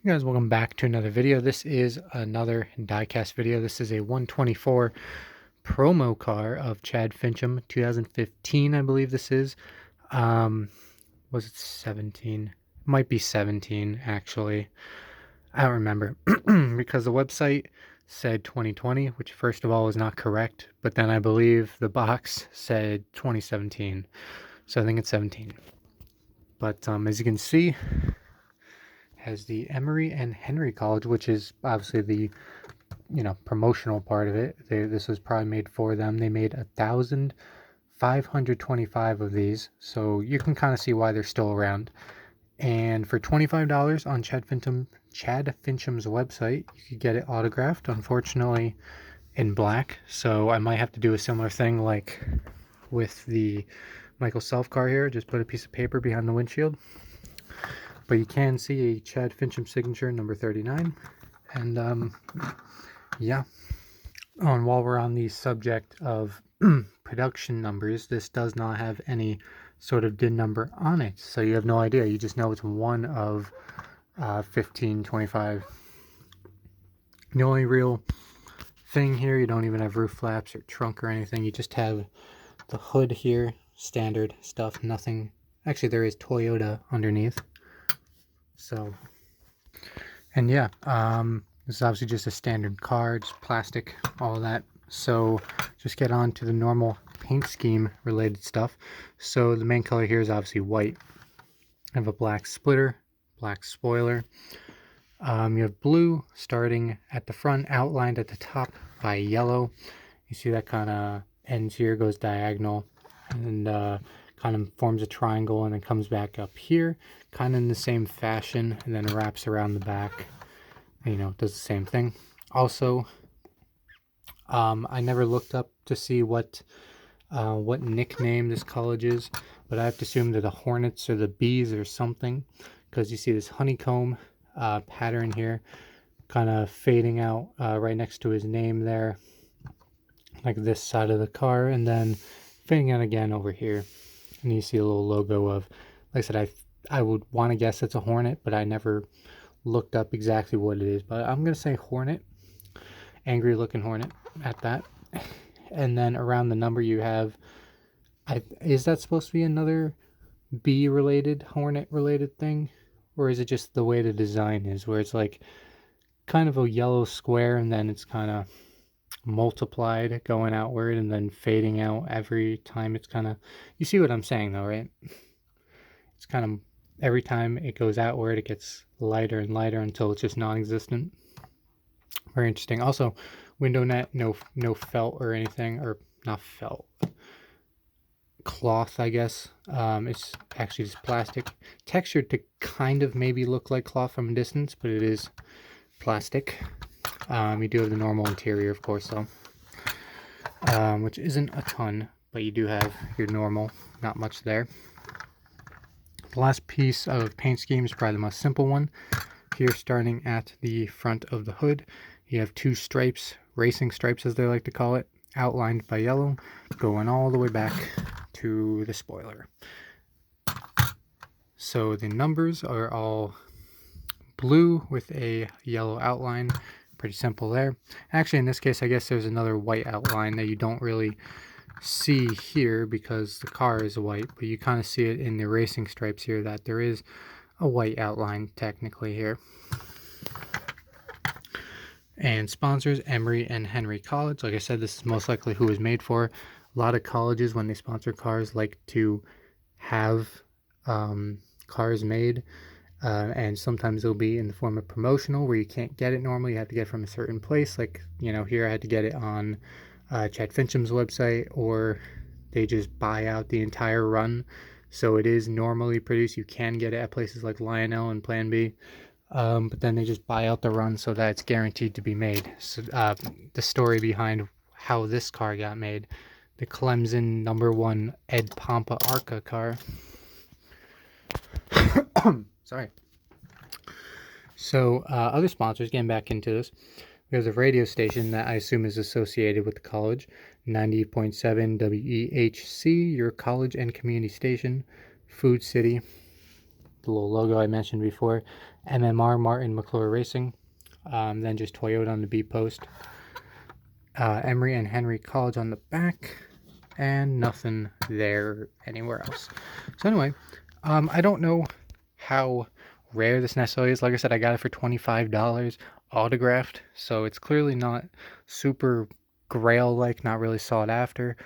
Hey guys, welcome back to another video. This is another diecast video. This is a 124 promo car of Chad Finchum, 2015, I believe this is. Was it 17? Might be 17, actually. I don't remember because the website said 2020, which first of all is not correct, but then I believe the box said 2017, so I think it's 17. But as you can see, has the Emory and Henry College, which is obviously the promotional part of it. This was probably made for them. They made 1,525 of these, so you can kind of see why they're still around. And for $25 on Chad Finchum's website, you could get it autographed. Unfortunately, in black, so I might have to do a similar thing like with the Michael Self car here. Just put a piece of paper behind the windshield. But you can see a Chad Finchum signature, number 39. And yeah. Oh, and while we're on the subject of production numbers, this does not have any sort of DIN number on it. So you have no idea. You just know it's one of 15, 25. The only real thing here, you don't even have roof flaps or trunk or anything. You just have the hood here, standard stuff, nothing. Actually, there is Toyota underneath. So, and yeah, this is obviously just a standard car, just plastic, all of that. So just get on to the normal paint scheme related stuff. So the main color here is obviously white. I have a black splitter, black spoiler. You have blue starting at the front, outlined at the top by yellow. You see that kind of ends here, goes diagonal, and kind of forms a triangle and then comes back up here, kind of in the same fashion, and then wraps around the back. Does the same thing. Also, I never looked up to see what nickname this college is, but I have to assume they're the Hornets or the Bees or something, because you see this honeycomb pattern here, kind of fading out right next to his name there, like this side of the car, and then fading out again over here. And you see a little logo of, like I said, I would want to guess it's a Hornet, but I never looked up exactly what it is. But I'm going to say Hornet, angry looking Hornet at that. And then around the number you have, is that supposed to be another bee related, Hornet related thing? Or is it just the way the design is, where it's like kind of a yellow square and then it's kind of multiplied going outward and then fading out every time? It's kind of, you see what I'm saying though, right? It's kind of every time it goes outward it gets lighter and lighter until it's just non-existent. Very interesting. Also, window net, no felt or anything, or not felt, cloth, I guess. It's actually just plastic, textured to kind of maybe look like cloth from a distance, but it is plastic. You do have the normal interior, of course, though, which isn't a ton, but you do have your normal, not much there. The last piece of paint scheme is probably the most simple one. Here, starting at the front of the hood, you have two stripes, racing stripes as they like to call it, outlined by yellow, going all the way back to the spoiler. So the numbers are all blue with a yellow outline. Pretty simple there. Actually, in this case, I guess there's another white outline that you don't really see here because the car is white, but you kind of see it in the racing stripes here that there is a white outline technically here. And sponsors, Emory and Henry College. Like I said, this is most likely who it was made for. A lot of colleges, when they sponsor cars, like to have cars made, and sometimes it'll be in the form of promotional where you can't get it normally. You have to get it from a certain place. Like, here I had to get it on Chad Finchum's website, or they just buy out the entire run. So it is normally produced. You can get it at places like Lionel and Plan B. But then they just buy out the run so that it's guaranteed to be made. So the story behind how this car got made, the Clemson #1 Ed Pompa Arca car. Sorry. So other sponsors, getting back into this, there's a radio station that I assume is associated with the college, 90.7 WEHC, your college and community station, Food City. the little logo I mentioned before. MMR, Martin McClure Racing. Then just Toyota on the B post. Emory and Henry College on the back, and nothing there anywhere else. So anyway, I don't know how rare this necessarily is. Like I said, I got it for $25 autographed, so it's clearly not super grail-like, not really sought after.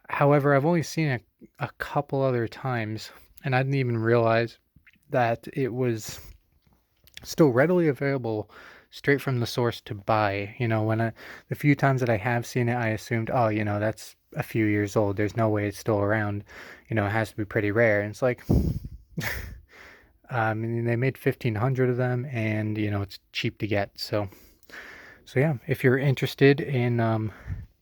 However, I've only seen it a couple other times, and I didn't even realize that it was still readily available straight from the source to buy. You know, the few times that I have seen it, I assumed, oh, you know, that's a few years old. There's no way it's still around. You know, it has to be pretty rare. And it's like, I mean, they made 1,500 of them, and you know, it's cheap to get. So yeah, if you're interested in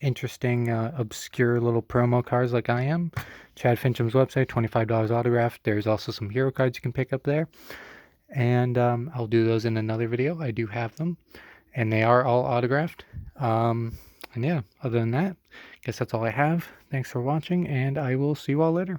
interesting, obscure little promo cards like I am, Chad Finchum's website, $25 autograph. There's also some hero cards you can pick up there. And I'll do those in another video. I do have them, and they are all autographed. And yeah, other than that, I guess that's all I have. Thanks for watching, and I will see you all later.